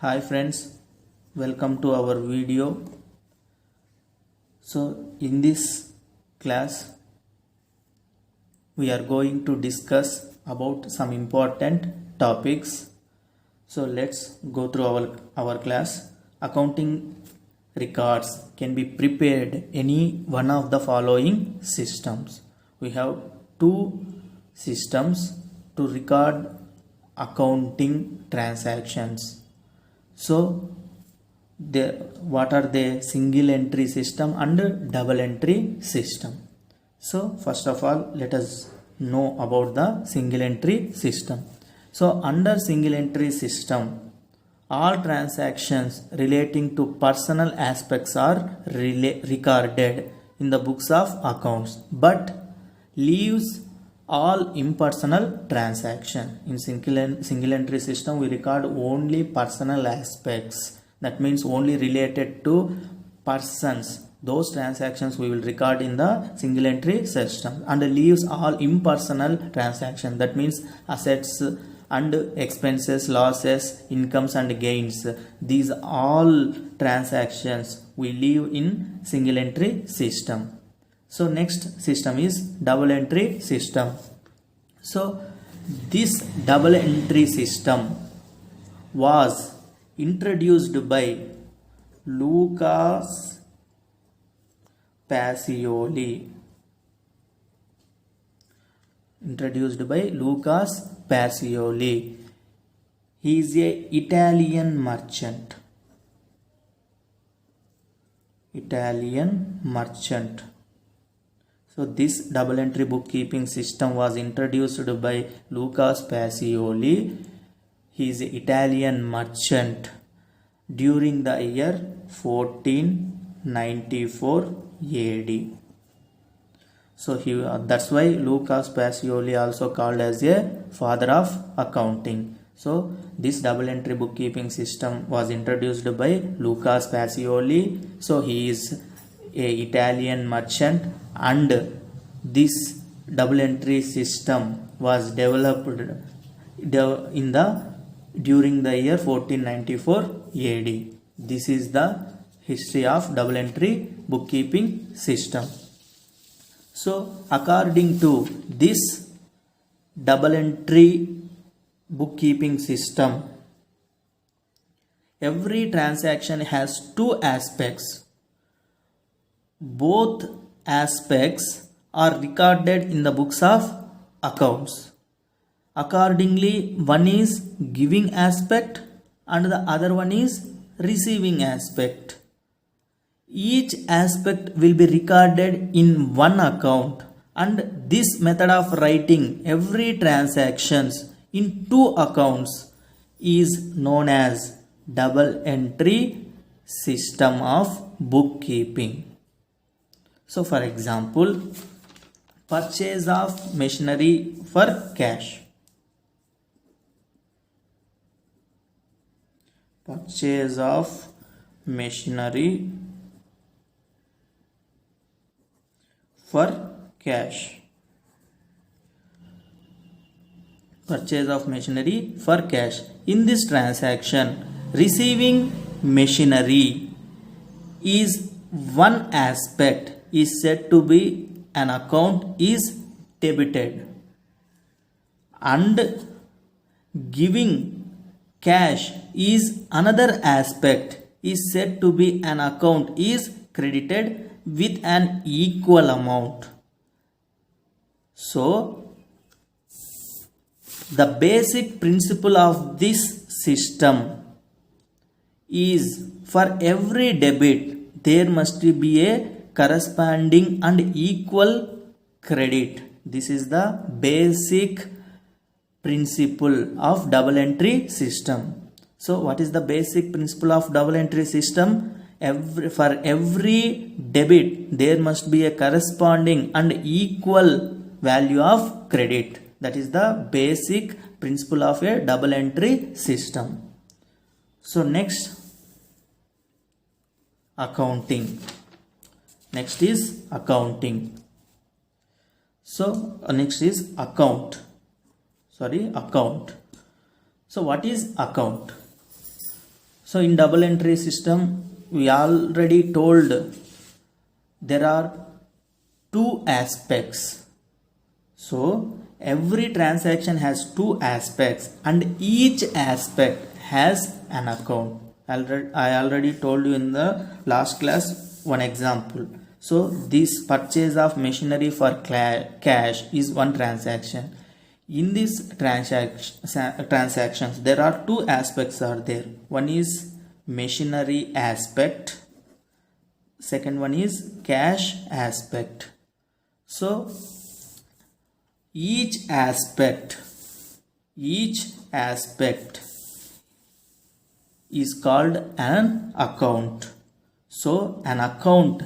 Hi friends, welcome to our video. So in this class we are going to discuss about some important topics. So let's go through our class. Accounting records can be prepared any one of the following systems. We have two systems to record accounting transactions. So what are the single entry system and double entry system? So first of all, let us know about the single entry system. So under single entry system, all transactions relating to personal aspects are recorded in the books of accounts, but leaves all impersonal transaction. In single entry system, we record only personal aspects. That means only related to persons. Those transactions we will record in the single entry system, and leaves all impersonal transaction. That means assets and expenses, losses, incomes and gains. These all transactions we leave in single entry system. So next system is double entry system. So this double entry system was introduced by Lucas Pacioli. Introduced by Lucas Pacioli. He is a Italian merchant. So this double entry bookkeeping system was introduced by Lucas Pacioli. He is an Italian merchant during the year 1494 AD. So that's why Lucas Pacioli also called as a father of accounting. So this double entry bookkeeping system was introduced by Lucas Pacioli. So he is a Italian merchant, and this double entry system was developed during the year 1494 AD. This is the history of double entry bookkeeping system. So according to this double entry bookkeeping system, every transaction has two aspects. Both aspects are recorded in the books of accounts. Accordingly, one is giving aspect and the other one is receiving aspect. Each aspect will be recorded in one account, and this method of writing every transactions in two accounts is known as double entry system of bookkeeping. So for example, purchase of machinery for cash. Purchase of machinery for cash. Purchase of machinery for cash. In this transaction, receiving machinery is one aspect is said to be an account is debited, and giving cash is another aspect is said to be an account is credited with an equal amount. So the basic principle of this system is for every debit there must be a corresponding and equal credit. This is the basic principle of double entry system. So what is the basic principle of double entry system? For every debit there must be a corresponding and equal value of credit. That is the basic principle of a double entry system. So next, accounting. Next is accounting. So next is account. So what is account? So in double entry system, we already told there are two aspects. So every transaction has two aspects and each aspect has an account. I already told you in the last class one example. So this purchase of machinery for cash is one transaction. In this transactions there are two aspects are there. One is machinery aspect, second one is cash aspect. So each aspect is called an account. So an account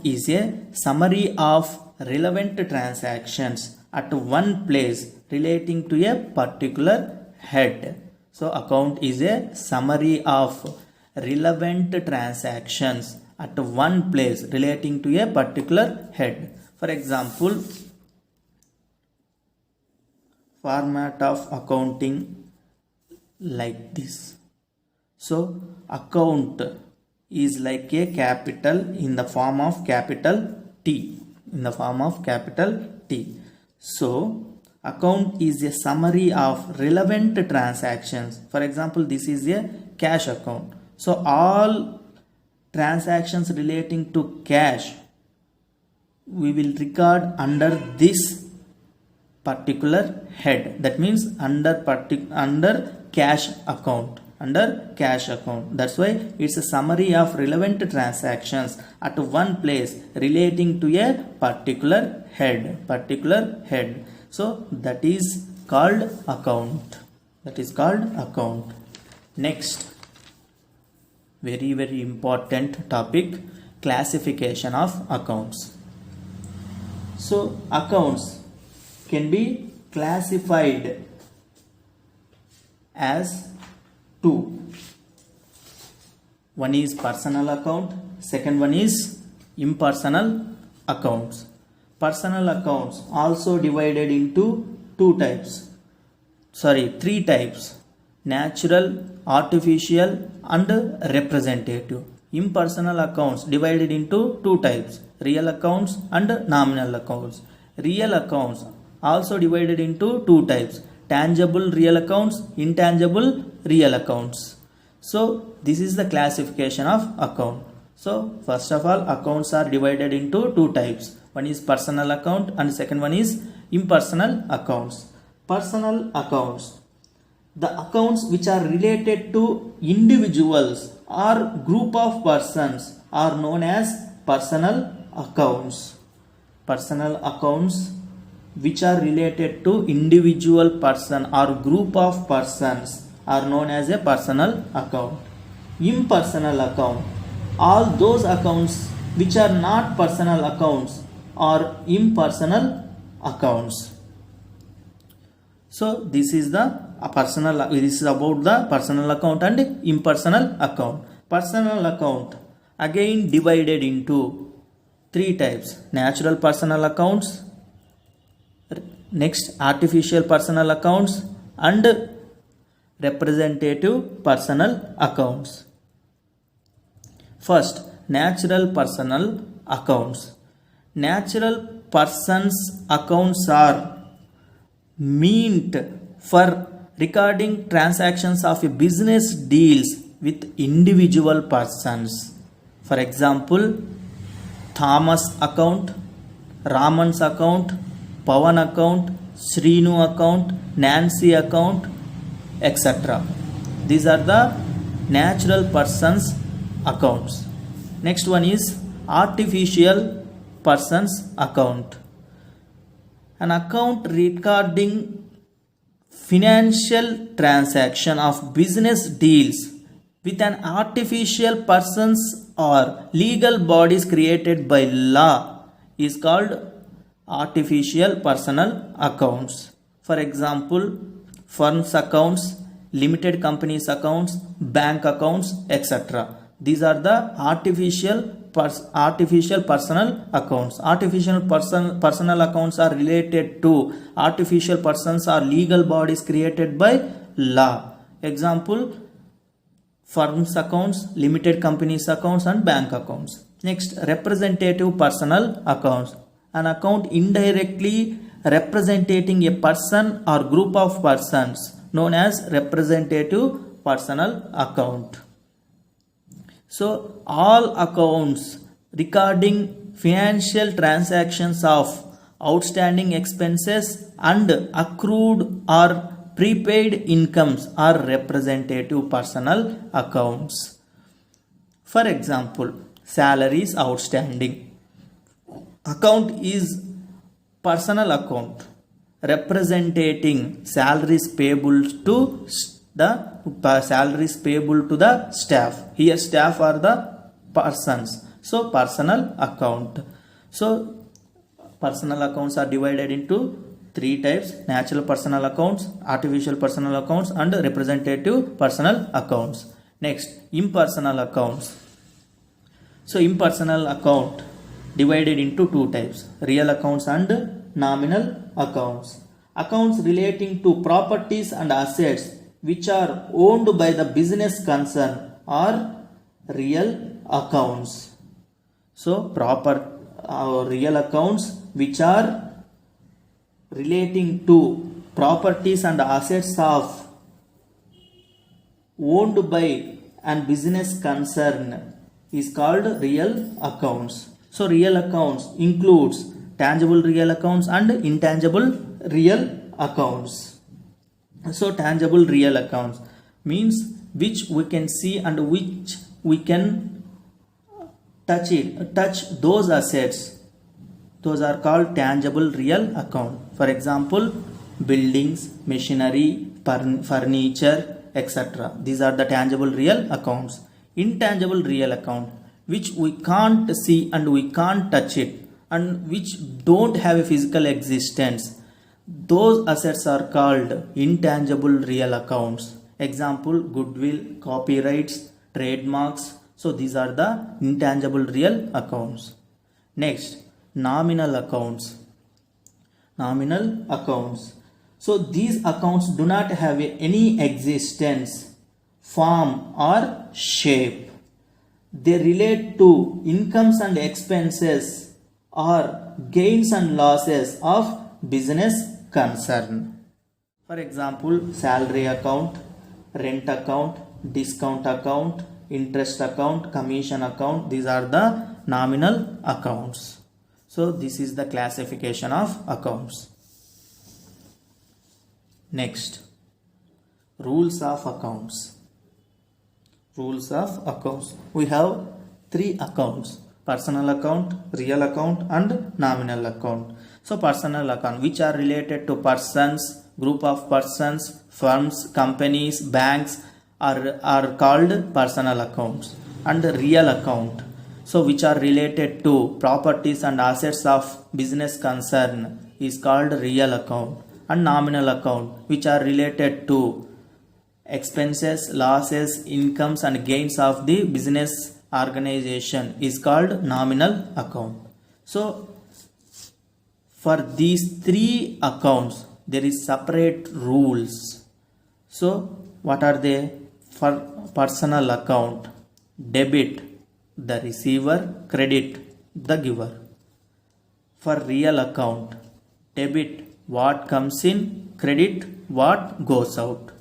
is a summary of relevant transactions at one place relating to a particular head. So account is a summary of relevant transactions at one place relating to a particular head. For example, format of accounting like this. So account is like a capital in the form of capital T. So account is a summary of relevant transactions. For example, this is a cash account. So all transactions relating to cash we will record under this particular head. That means under cash account. That's why it's a summary of relevant transactions at one place relating to a particular head. So that is called account. Next, very important topic, classification of accounts. So accounts can be classified as two. One is personal account, second one is impersonal accounts. Personal accounts also divided into three types: natural, artificial and representative. Impersonal accounts divided into two types: real accounts and nominal accounts. Real accounts also divided into two types: tangible real accounts, intangible real accounts. So this is the classification of account. So first of all, accounts are divided into two types. One is personal account and second one is impersonal accounts. Personal accounts, the accounts which are related to individuals or group of persons are known as personal accounts. Personal accounts which are related to individual person or group of persons are known as a personal account. Impersonal account, all those accounts which are not personal accounts are impersonal accounts. So this is about the personal account and impersonal account. Personal account again divided into three types: natural personal accounts, next artificial personal accounts and representative personal accounts. First, natural personal accounts. Natural persons accounts are meant for recording transactions of a business deals with individual persons. For example, Thomas account, Raman's account, Pawan account, Srinu account, Nancy account, etc. These are the natural persons accounts. Next one is artificial persons account. An account recording financial transaction of business deals with an artificial persons or legal bodies created by law is called artificial personal accounts. For example, firms accounts, limited companies accounts, bank accounts, etc. These are the artificial personal accounts. Artificial personal accounts are related to artificial persons or legal bodies created by law. Example, firms accounts, limited companies accounts and bank accounts. Next, representative personal accounts. An account indirectly representing a person or group of persons known as representative personal account. So all accounts recording financial transactions of outstanding expenses and accrued or prepaid incomes are representative personal accounts. For example, salaries outstanding account is personal account representing salaries payable to the staff. Here staff are the persons. So personal account. So personal accounts are divided into three types: natural personal accounts, artificial personal accounts and representative personal accounts. Next, impersonal accounts. So impersonal account divided into two types: real accounts and nominal accounts. Accounts relating to properties and assets which are owned by the business concern are real accounts. So real accounts which are relating to properties and assets of owned by and business concern is called real accounts. So real accounts includes tangible real accounts and intangible real accounts. So tangible real accounts means which we can see and which we can touch those assets. Those are called tangible real account. For example, buildings, machinery, furniture, etc. These are the tangible real accounts. Intangible real account, which we can't see and we can't touch it and which don't have a physical existence. Those assets are called intangible real accounts. Example, goodwill, copyrights, trademarks. So these are the intangible real accounts. Next, nominal accounts. Nominal accounts. So these accounts do not have any existence, form or shape. They relate to incomes and expenses or gains and losses of business concern. For example, salary account, rent account, discount account, interest account, commission account. These are the nominal accounts. So this is the classification of accounts. Next, rules of accounts. Rules of accounts. We have three accounts: personal account, real account and nominal account. So personal account, which are related to persons, group of persons, firms, companies, banks are called personal accounts. And real account, so which are related to properties and assets of business concern is called real account. And nominal account, which are related to expenses, losses, incomes and gains of the business organization is called nominal account. So for these three accounts there is separate rules. So what are they? For personal account, debit the receiver, credit the giver. For real account, debit what comes in, credit what goes out.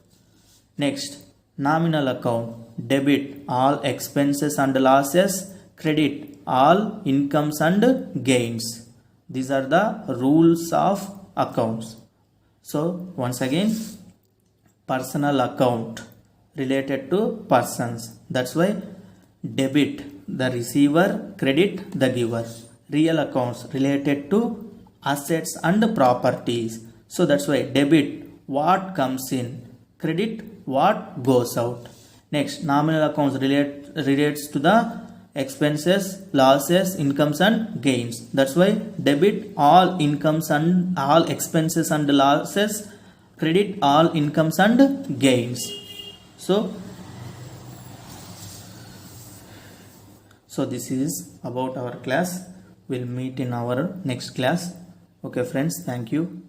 Next, nominal account, debit all expenses and losses, credit all incomes and gains. These are the rules of accounts. So once again, personal account related to persons. That's why debit the receiver, credit the giver. Real accounts related to assets and properties. So that's why debit what comes in, credit what goes out. Next, nominal accounts relates to the expenses, losses, incomes and gains. That's why debit all incomes and all expenses and losses, credit all incomes and gains. So this is about our class. We'll meet in our next class. Okay friends, thank you.